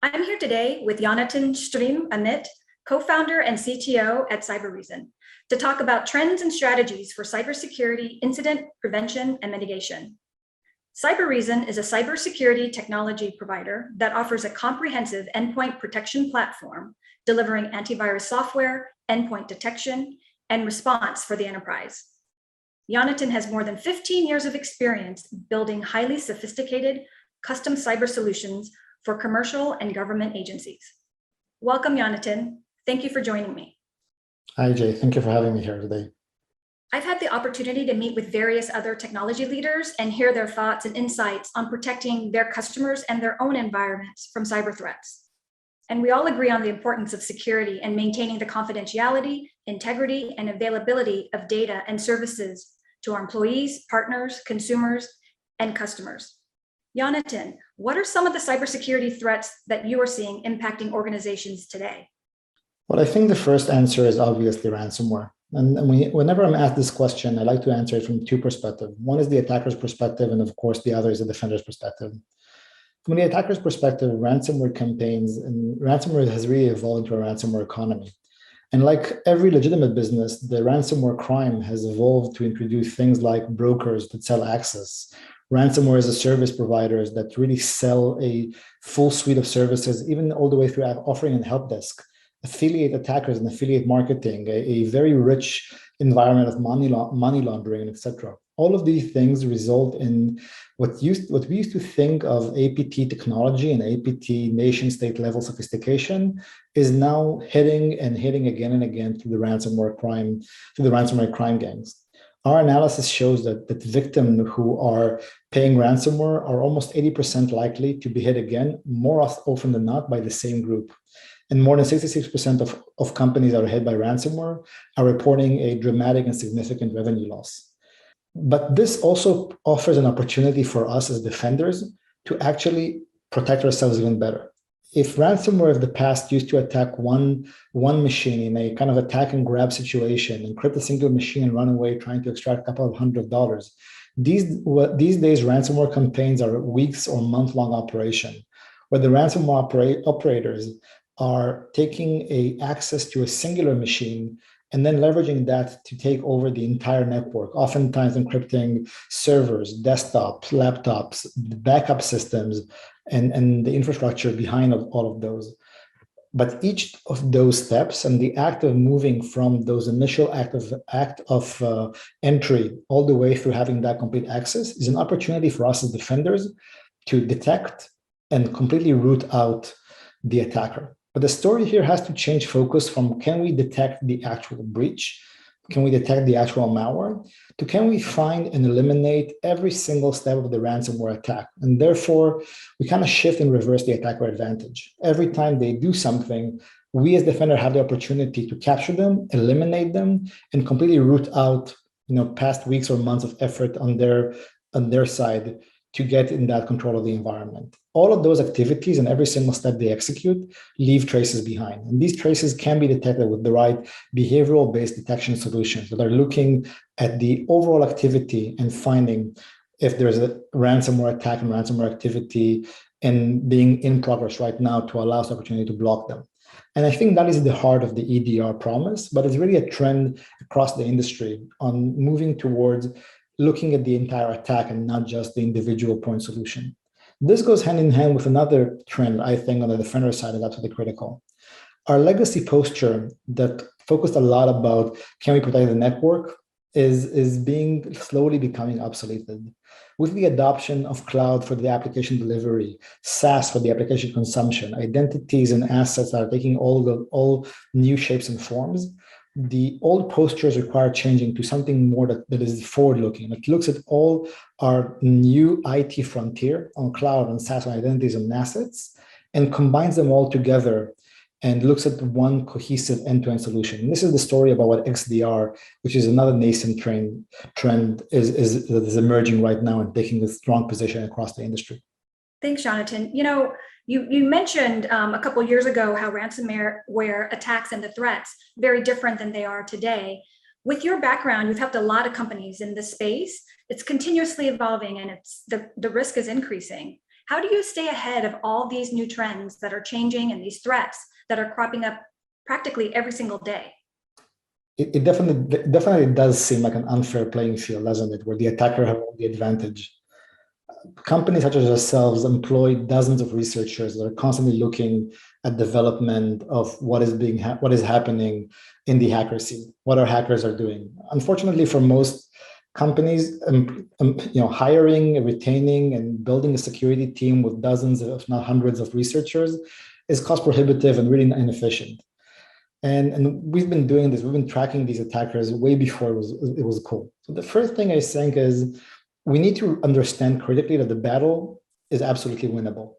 I'm here today with Yonatan Striem-Amit, co-founder and CTO at Cybereason, to talk about trends and strategies for cybersecurity incident prevention and mitigation. Cybereason is a cybersecurity technology provider that offers a comprehensive endpoint protection platform, delivering antivirus software, endpoint detection, and response for the enterprise. Yonatan has more than 15 years of experience building highly sophisticated custom cyber solutions for commercial and government agencies. Welcome, Yonatan. Thank you for joining me. Hi, Jay. Thank you for having me here today. I've had the opportunity to meet with various other technology leaders and hear their thoughts and insights on protecting their customers and their own environments from cyber threats. And we all agree on the importance of security and maintaining the confidentiality, integrity, and availability of data and services to our employees, partners, consumers, and customers. Yonatan, what are some of the cybersecurity threats that you are seeing impacting organizations today? Well, I think the first answer is obviously ransomware. And whenever I'm asked this question, I like to answer it from two perspectives. One is the attacker's perspective, and of course, the other is the defender's perspective. From the attacker's perspective, ransomware campaigns and ransomware has really evolved into a ransomware economy. And like every legitimate business, the ransomware crime has evolved to introduce things like brokers that sell access, ransomware as a service providers that really sell a full suite of services, even all the way through offering a help desk, affiliate attackers and affiliate marketing, a very rich environment of money laundering, etc. All of these things result in what we used to think of APT technology and APT nation state level sophistication is now hitting again and again through the ransomware crime gangs. Our analysis shows that victims who are paying ransomware are almost 80% likely to be hit again, more often than not, by the same group. And more than 66% of companies that are hit by ransomware are reporting a dramatic and significant revenue loss. But this also offers an opportunity for us as defenders to actually protect ourselves even better. If ransomware of the past used to attack one machine in a kind of attack and grab situation, encrypt a single machine and run away trying to extract a couple of $100s, these days ransomware campaigns are weeks or month-long operation, where the ransomware operators are taking access to a singular machine and then leveraging that to take over the entire network, oftentimes encrypting servers, desktops, laptops, backup systems, and the infrastructure behind all of those. But each of those steps and the act of moving from those initial act of entry all the way through having that complete access is an opportunity for us as defenders to detect and completely root out the attacker. But the story here has to change focus from can we detect the actual breach, can we detect the actual malware, to can we find and eliminate every single step of the ransomware attack. And therefore, we kind of shift and reverse the attacker advantage. Every time they do something, we as defender have the opportunity to capture them, eliminate them, and completely root out past weeks or months of effort on their side to get in that control of the environment. All of those activities and every single step they execute leave traces behind. And these traces can be detected with the right behavioral-based detection solutions that are looking at the overall activity and finding if there's a ransomware attack and ransomware activity and being in progress right now to allow us the opportunity to block them. And I think that is the heart of the EDR promise, but it's really a trend across the industry on moving towards looking at the entire attack and not just the individual point solution. This goes hand in hand with another trend, I think, on the defender side is absolutely critical. Our legacy posture that focused a lot about can we protect the network is being slowly becoming obsoleted. With the adoption of cloud for the application delivery, SaaS for the application consumption, identities and assets that are taking all new shapes and forms, the old postures require changing to something more that is forward-looking. It looks at all our new IT frontier on cloud and SaaS and identities and assets and combines them all together and looks at one cohesive end-to-end solution. And this is the story about what XDR, which is another nascent trend that is emerging right now and taking a strong position across the industry. Thanks, Jonathan. You mentioned a couple of years ago how ransomware attacks and the threats very different than they are today. With your background, you've helped a lot of companies in this space. It's continuously evolving and the risk is increasing. How do you stay ahead of all these new trends that are changing and these threats that are cropping up practically every single day? It definitely does seem like an unfair playing field, doesn't it? Where the attacker have all the advantage. Companies such as ourselves employ dozens of researchers that are constantly looking at development of what is happening in the hacker scene, what our hackers are doing. Unfortunately, for most companies, hiring, retaining, and building a security team with dozens, if not hundreds, of researchers is cost prohibitive and really inefficient. And we've been doing this. We've been tracking these attackers way before it was cool. So the first thing I think is we need to understand critically that the battle is absolutely winnable.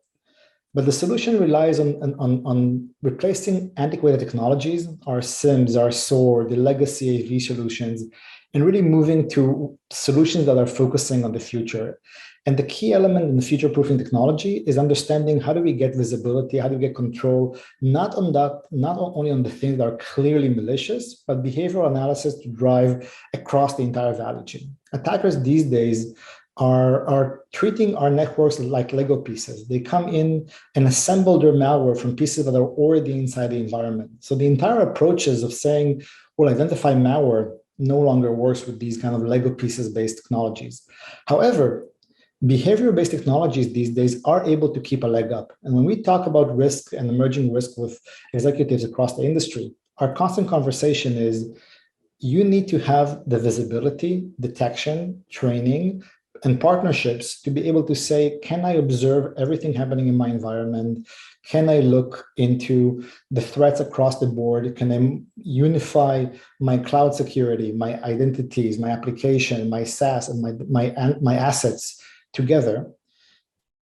But the solution relies on replacing antiquated technologies, our SIMs, our SOAR, the legacy AV solutions, and really moving to solutions that are focusing on the future. And the key element in the future-proofing technology is understanding how do we get visibility, how do we get control, not only on the things that are clearly malicious, but behavioral analysis to drive across the entire value chain. Attackers these days are treating our networks like Lego pieces. They come in and assemble their malware from pieces that are already inside the environment. So the entire approaches of saying, well, identify malware no longer works with these kind of Lego pieces-based technologies. However, behavior-based technologies these days are able to keep a leg up. And when we talk about risk and emerging risk with executives across the industry, our constant conversation is you need to have the visibility, detection, training, and partnerships to be able to say, can I observe everything happening in my environment? Can I look into the threats across the board? Can I unify my cloud security, my identities, my application, my SaaS, and my assets together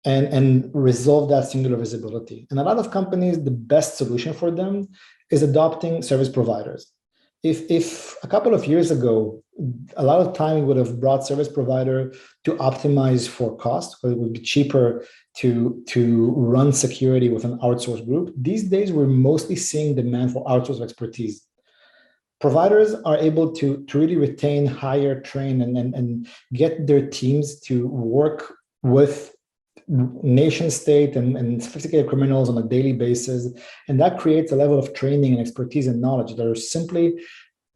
and resolve that singular visibility? And a lot of companies, the best solution for them is adopting service providers. If a couple of years ago, a lot of time we would have brought service provider to optimize for cost, because it would be cheaper to run security with an outsourced group. These days, we're mostly seeing demand for outsourced expertise. Providers are able to really retain, hire, train, and get their teams to work with nation state and sophisticated criminals on a daily basis. And that creates a level of training and expertise and knowledge that are simply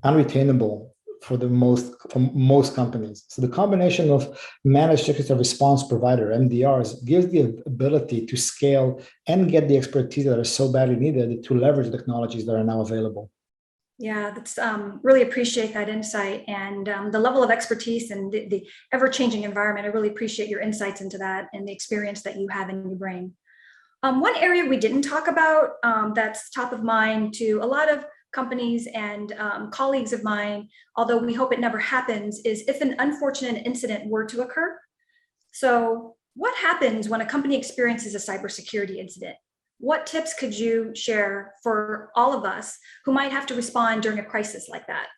unretainable for most companies. So the combination of managed security response provider, MDRs, gives the ability to scale and get the expertise that are so badly needed to leverage the technologies that are now available. Yeah, that's really appreciate that insight and the level of expertise and the ever-changing environment. I really appreciate your insights into that and the experience that you have and you bring. One area we didn't talk about that's top of mind to a lot of companies and colleagues of mine, although we hope it never happens, is if an unfortunate incident were to occur. So what happens when a company experiences a cybersecurity incident? What tips could you share for all of us who might have to respond during a crisis like that?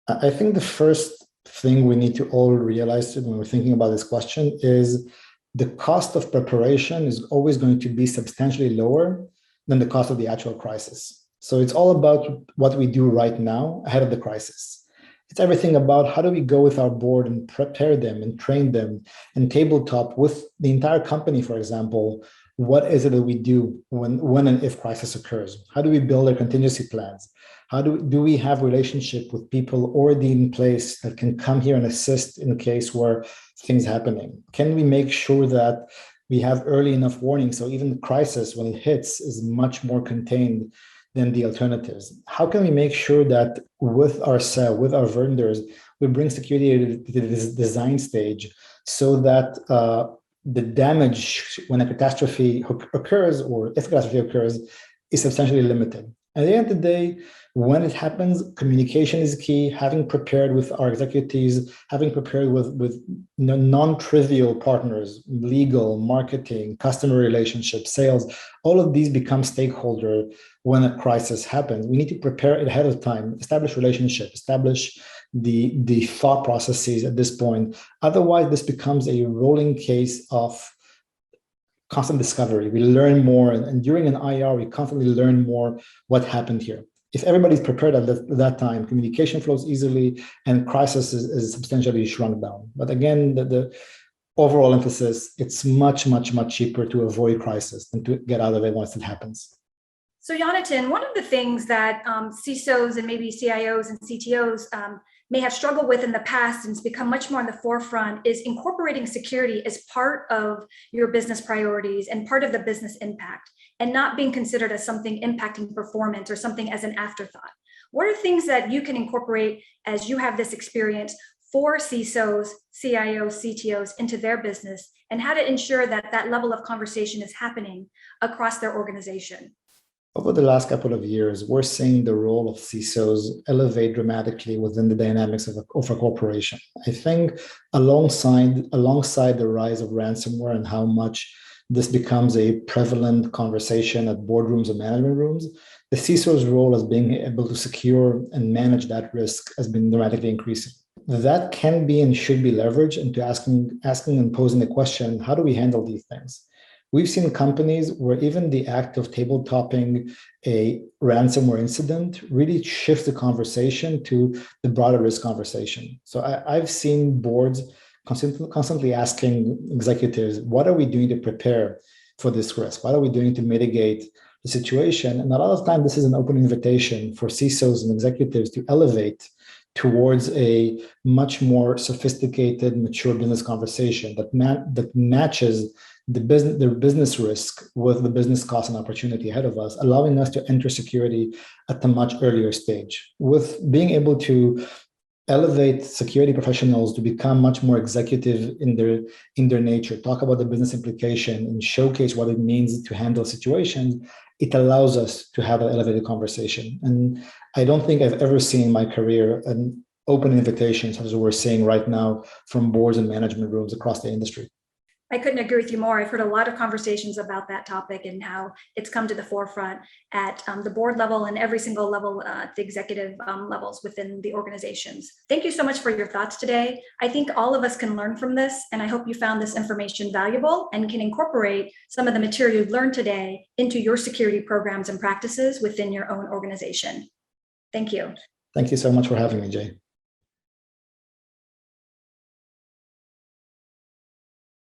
I think the first thing we need to all realize when we're thinking about this question is the cost of preparation is always going to be substantially lower than the cost of the actual crisis. So it's all about what we do right now ahead of the crisis. It's everything about how do we go with our board and prepare them and train them and tabletop with the entire company, for example. What is it that we do when and if crisis occurs? How do we build our contingency plans? How do we have relationship with people already in place that can come here and assist in case where things happening? Can we make sure that we have early enough warning so even the crisis when it hits is much more contained than the alternatives? How can we make sure that with our vendors, we bring security to the design stage so that the damage when a catastrophe occurs or if a catastrophe occurs is substantially limited? At the end of the day, when it happens, communication is key. Having prepared with our executives, having prepared with non-trivial partners, legal, marketing, customer relationships, sales, all of these become stakeholder when a crisis happens. We need to prepare it ahead of time, establish relationships, establish the thought processes at this point. Otherwise, this becomes a rolling case of constant discovery. We learn more, and during an IR, we constantly learn more what happened here. If everybody's prepared at that time, communication flows easily, and crisis is substantially shrunk down. But again, overall emphasis, it's much, much, much cheaper to avoid crisis than to get out of it once it happens. So Yonatan, one of the things that CISOs and maybe CIOs and CTOs may have struggled with in the past, and it's become much more in the forefront, is incorporating security as part of your business priorities and part of the business impact, and not being considered as something impacting performance or something as an afterthought. What are things that you can incorporate as you have this experience for CISOs, CIOs, CTOs into their business, and how to ensure that that level of conversation is happening across their organization? Over the last couple of years, we're seeing the role of CISOs elevate dramatically within the dynamics of a corporation. I think alongside the rise of ransomware and how much this becomes a prevalent conversation at boardrooms and management rooms, the CISO's role as being able to secure and manage that risk has been dramatically increasing. That can be and should be leveraged into asking and posing the question, how do we handle these things? We've seen companies where even the act of tabletopping a ransomware incident really shifts the conversation to the broader risk conversation. So I've seen boards constantly asking executives, what are we doing to prepare for this risk? What are we doing to mitigate the situation? And a lot of time, this is an open invitation for CISOs and executives to elevate towards a much more sophisticated, mature business conversation that matches the business risk with the business cost and opportunity ahead of us, allowing us to enter security at a much earlier stage. With being able to elevate security professionals to become much more executive in their nature, talk about the business implication and showcase what it means to handle situations, it allows us to have an elevated conversation. And I don't think I've ever seen in my career an open invitation such as we're seeing right now from boards and management rooms across the industry. I couldn't agree with you more. I've heard a lot of conversations about that topic and how it's come to the forefront at the board level and every single level, the executive levels within the organizations. Thank you so much for your thoughts today. I think all of us can learn from this, and I hope you found this information valuable and can incorporate some of the material you've learned today into your security programs and practices within your own organization. Thank you. Thank you so much for having me, Jay.